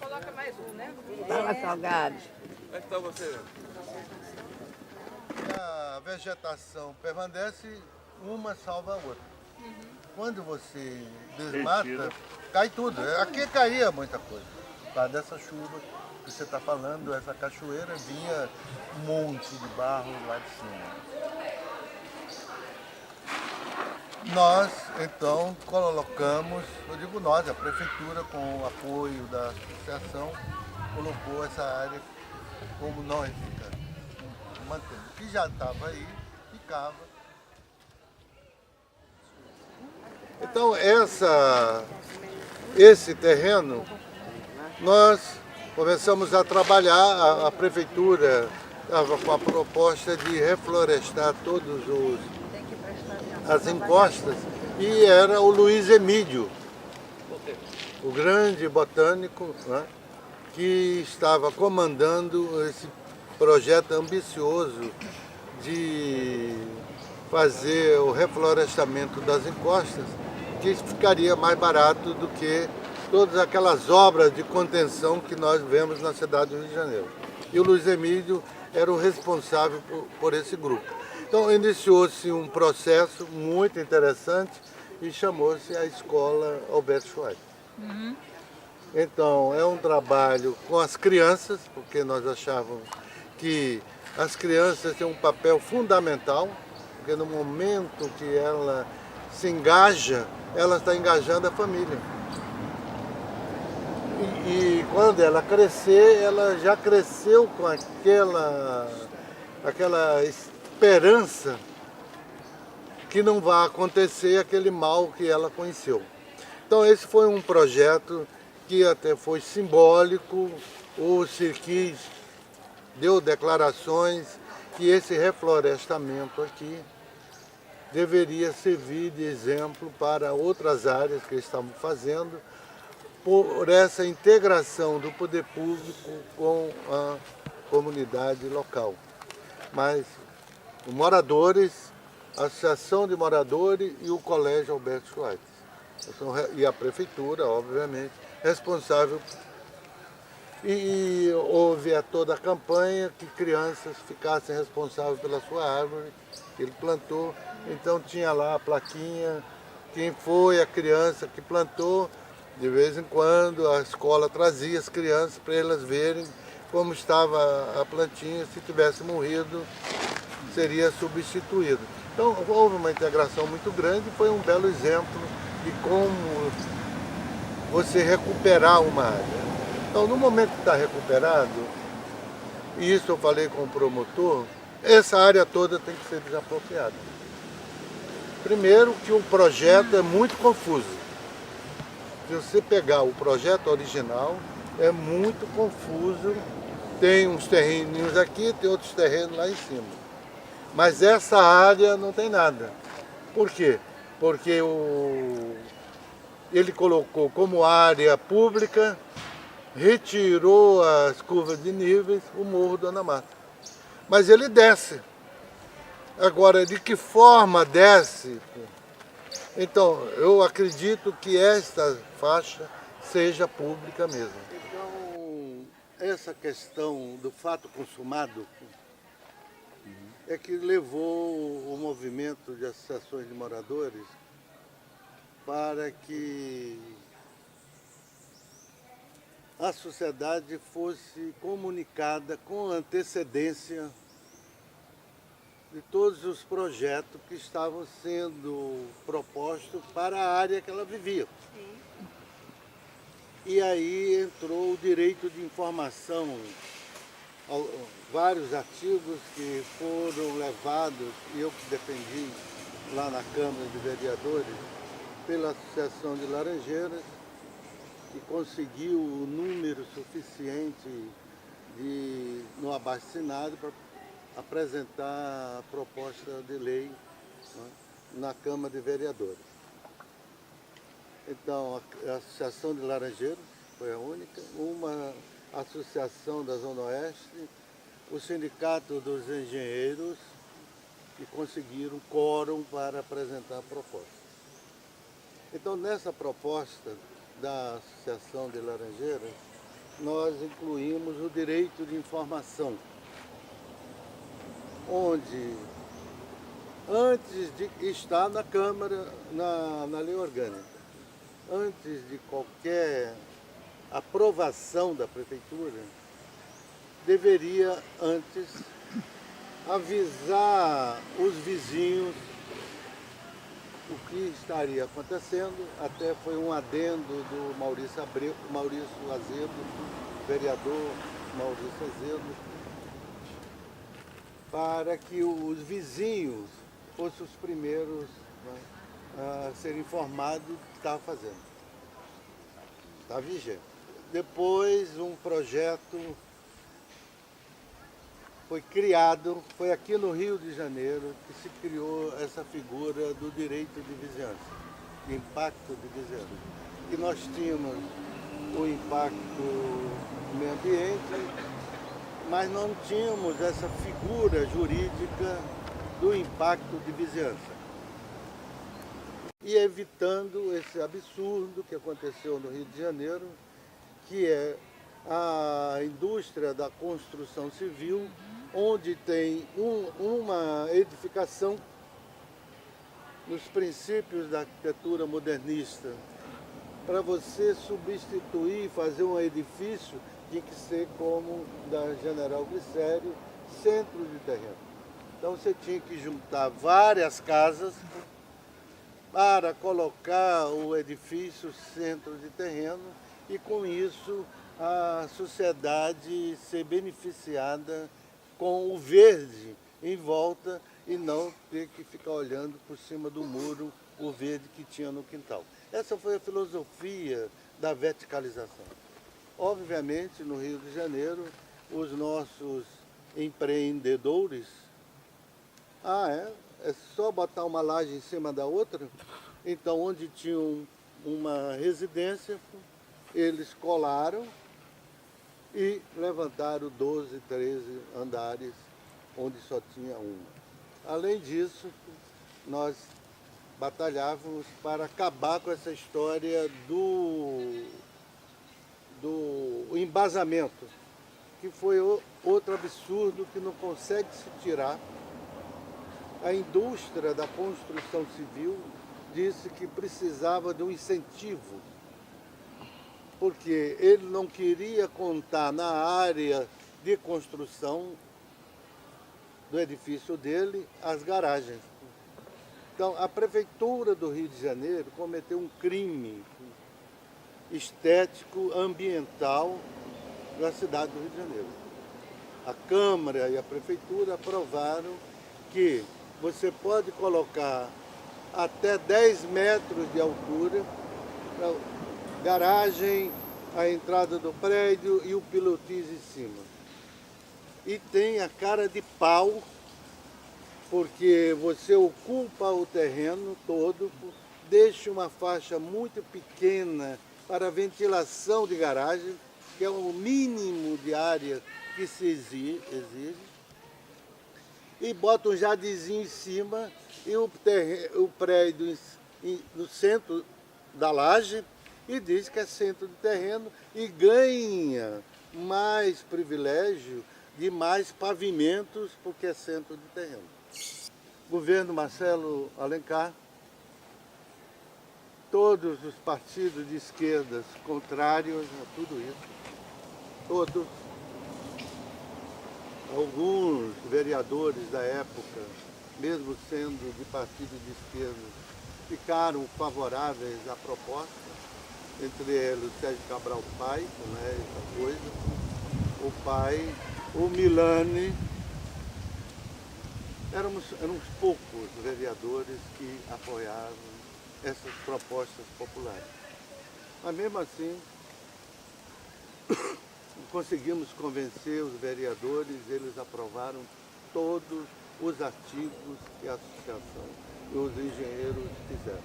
Coloca mais um, né? Fala, salgado. Como é que tá você? A vegetação permanece, uma salva a outra. Quando você desmata, cai tudo. Aqui caía muita coisa. Por causa dessa chuva que você está falando, essa cachoeira, vinha um monte de barro lá de cima. Nós, então, colocamos, eu digo nós, a prefeitura, com o apoio da associação, colocou essa área como nós mantendo. O que já estava aí, ficava. Então, esse terreno, nós começamos a trabalhar, a prefeitura estava com a proposta de reflorestar todos as encostas, e era o Luiz Emílio, o grande botânico, né, que estava comandando esse projeto ambicioso de fazer o reflorestamento das encostas, que ficaria mais barato do que todas aquelas obras de contenção que nós vemos na cidade do Rio de Janeiro. E o Luiz Emílio era o responsável por esse grupo. Então iniciou-se um processo muito interessante e chamou-se a Escola Alberto Schweitzer. Então é um trabalho com as crianças, porque nós achávamos que as crianças têm um papel fundamental, porque no momento que ela se engaja, ela está engajando a família. E quando ela crescer, ela já cresceu com aquela esperança que não vai acontecer aquele mal que ela conheceu. Então esse foi um projeto que até foi simbólico. O Sirquis deu declarações que esse reflorestamento aqui deveria servir de exemplo para outras áreas que estavam fazendo, por essa integração do poder público com a comunidade local. Mas os moradores, a Associação de Moradores e o Colégio Alberto Schweitzer, e a prefeitura, obviamente, responsável. E houve toda a campanha que crianças ficassem responsáveis pela sua árvore que ele plantou. Então tinha lá a plaquinha, quem foi a criança que plantou. De vez em quando a escola trazia as crianças para elas verem como estava a plantinha. Se tivesse morrido, seria substituído. Então houve uma integração muito grande e foi um belo exemplo de como você recuperar uma área. Então, no momento que está recuperado, e isso eu falei com o promotor, essa área toda tem que ser desapropriada. Primeiro que o projeto é muito confuso. Se você pegar o projeto original, é muito confuso. Tem uns terreninhos aqui, tem outros terrenos lá em cima. Mas essa área não tem nada. Por quê? Porque ele colocou como área pública, retirou as curvas de níveis, o Morro Dona Marta. Mas ele desce. Agora, de que forma desce? Então, eu acredito que esta faixa seja pública mesmo. Então, essa questão do fato consumado é que levou o movimento de associações de moradores para que a sociedade fosse comunicada com antecedência de todos os projetos que estavam sendo propostos para a área que ela vivia. Sim. E aí entrou o direito de informação, vários artigos que foram levados, e eu que defendi lá na Câmara de Vereadores, pela Associação de Laranjeiras, que conseguiu o número suficiente no abaixo-assinado para apresentar a proposta de lei, né, na Câmara de Vereadores. Então, a Associação de Laranjeiras foi a única, uma associação da Zona Oeste, o Sindicato dos Engenheiros, que conseguiram quórum para apresentar a proposta. Então, nessa proposta da Associação de Laranjeiras, nós incluímos o direito de informação, onde, antes de estar na Câmara, na lei orgânica, antes de qualquer aprovação da Prefeitura, deveria antes avisar os vizinhos o que estaria acontecendo. Até foi um adendo do Maurício Azedo, vereador Maurício Azedo, para que os vizinhos fossem os primeiros, né, a serem informados do que estava fazendo. Está vigente. Depois um projeto foi criado, foi aqui no Rio de Janeiro que se criou essa figura do direito de vizinhança, de impacto de vizinhança. E nós tínhamos o impacto no meio ambiente, mas não tínhamos essa figura jurídica do impacto de vizinhança. E evitando esse absurdo que aconteceu no Rio de Janeiro, que é a indústria da construção civil, onde tem uma edificação nos princípios da arquitetura modernista. Para você substituir, fazer um edifício, tinha que ser como da General Glicério, centro de terreno. Então você tinha que juntar várias casas para colocar o edifício centro de terreno e com isso a sociedade ser beneficiada com o verde em volta e não ter que ficar olhando por cima do muro o verde que tinha no quintal. Essa foi a filosofia da verticalização. Obviamente, no Rio de Janeiro, os nossos empreendedores, é só botar uma laje em cima da outra. Então, onde tinham uma residência, eles colaram e levantaram 12, 13 andares, onde só tinha uma. Além disso, nós batalhávamos para acabar com essa história do embasamento, que foi outro absurdo que não consegue se tirar. A indústria da construção civil disse que precisava de um incentivo, porque ele não queria contar na área de construção do edifício dele as garagens. Então, a Prefeitura do Rio de Janeiro cometeu um crime estético, ambiental na cidade do Rio de Janeiro. A Câmara e a Prefeitura aprovaram que você pode colocar até 10 metros de altura, garagem, a entrada do prédio e o pilotis em cima. E tem a cara de pau, porque você ocupa o terreno todo, deixa uma faixa muito pequena para ventilação de garagem, que é o mínimo de área que se exige, e bota um jardinzinho em cima e o prédio no centro da laje e diz que é centro de terreno e ganha mais privilégio de mais pavimentos porque é centro de terreno. Governo Marcelo Alencar, todos os partidos de esquerdas contrários a tudo isso, todos, alguns vereadores da época, mesmo sendo de partido de esquerda, ficaram favoráveis à proposta, entre eles o Sérgio Cabral Pai, não é essa coisa, o Pai, o Milani. Éramos poucos vereadores que apoiavam essas propostas populares. Mas mesmo assim, conseguimos convencer os vereadores, eles aprovaram todos os artigos que a associação e os engenheiros fizeram.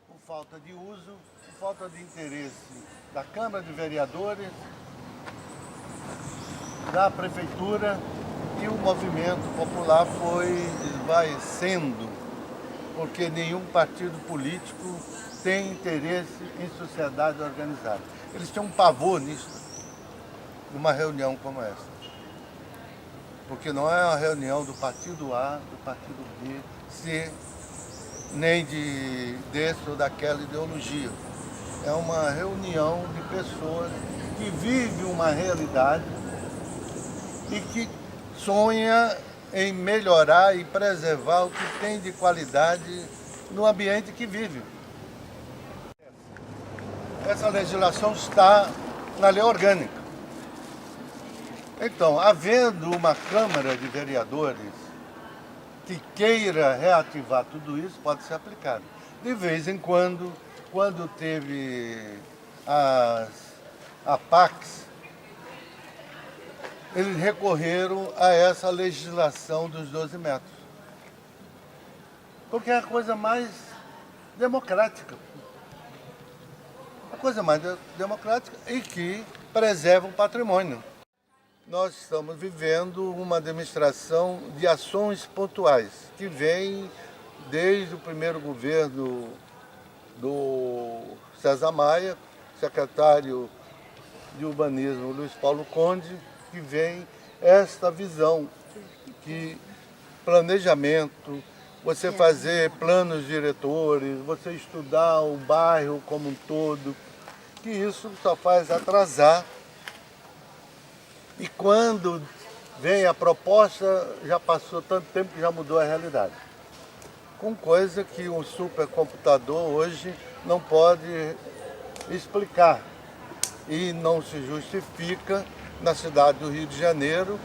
Por falta de uso, por falta de interesse da Câmara de Vereadores, da Prefeitura, e o movimento popular foi esvaecendo porque nenhum partido político tem interesse em sociedade organizada. Eles têm um pavor nisso, numa reunião como essa. Porque não é uma reunião do partido A, do partido B, C, nem desse ou daquela ideologia. É uma reunião de pessoas que vivem uma realidade e que sonha em melhorar e preservar o que tem de qualidade no ambiente que vive. Essa legislação está na lei orgânica. Então, havendo uma Câmara de Vereadores que queira reativar tudo isso, pode ser aplicado. De vez em quando teve a Pax, eles recorreram a essa legislação dos 12 metros. Porque é a coisa mais democrática. A coisa mais democrática e que preserva o patrimônio. Nós estamos vivendo uma administração de ações pontuais, que vem desde o primeiro governo do César Maia, secretário de Urbanismo Luiz Paulo Conde, que vem esta visão, que planejamento, você fazer planos diretores, você estudar o bairro como um todo, que isso só faz atrasar. E quando vem a proposta, já passou tanto tempo que já mudou a realidade. Com coisa que um supercomputador hoje não pode explicar. E não se justifica na cidade do Rio de Janeiro.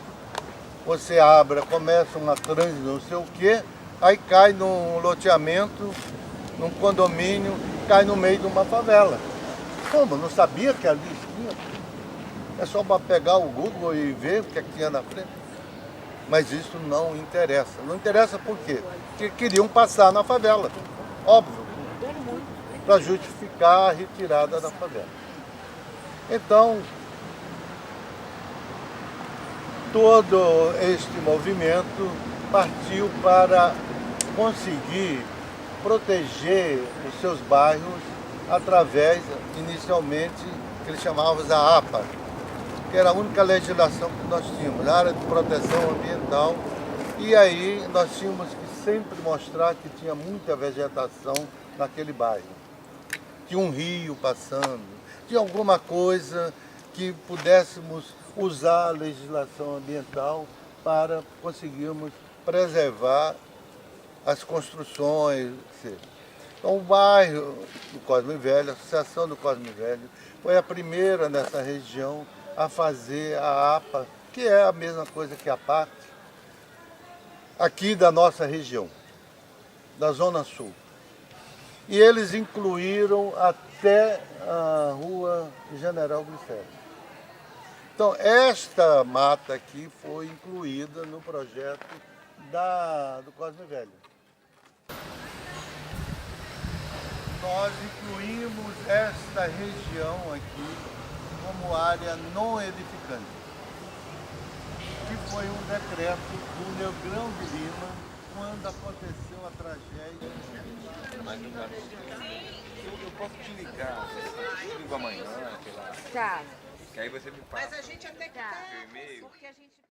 Você abre, começa uma transe, não sei o quê, aí cai num loteamento, num condomínio, cai no meio de uma favela. Como? Não sabia que ali tinha? É só para pegar o Google e ver o que é que tinha na frente. Mas isso não interessa. Não interessa por quê? Porque queriam passar na favela. Óbvio. Para justificar a retirada da favela. Então, todo este movimento partiu para conseguir proteger os seus bairros através, inicialmente, que eles chamavam da APA, que era a única legislação que nós tínhamos, a área de proteção ambiental, e aí nós tínhamos que sempre mostrar que tinha muita vegetação naquele bairro. Tinha um rio passando, tinha alguma coisa que pudéssemos usar a legislação ambiental para conseguirmos preservar as construções, etc. Então o bairro do Cosme Velho, a Associação do Cosme Velho, foi a primeira nessa região a fazer a APA, que é a mesma coisa que a PAC, aqui da nossa região, da Zona Sul. E eles incluíram até a Rua General Glicério. Então, esta mata aqui foi incluída no projeto do Cosme Velho. Nós incluímos esta região aqui como área não edificante, que foi um decreto do Negrão de Lima quando aconteceu a tragédia. Eu posso te ligar, te ligo amanhã, sei lá. Tá. Que aí você me passa. Mas a gente até que tá, e-mail. porque a gente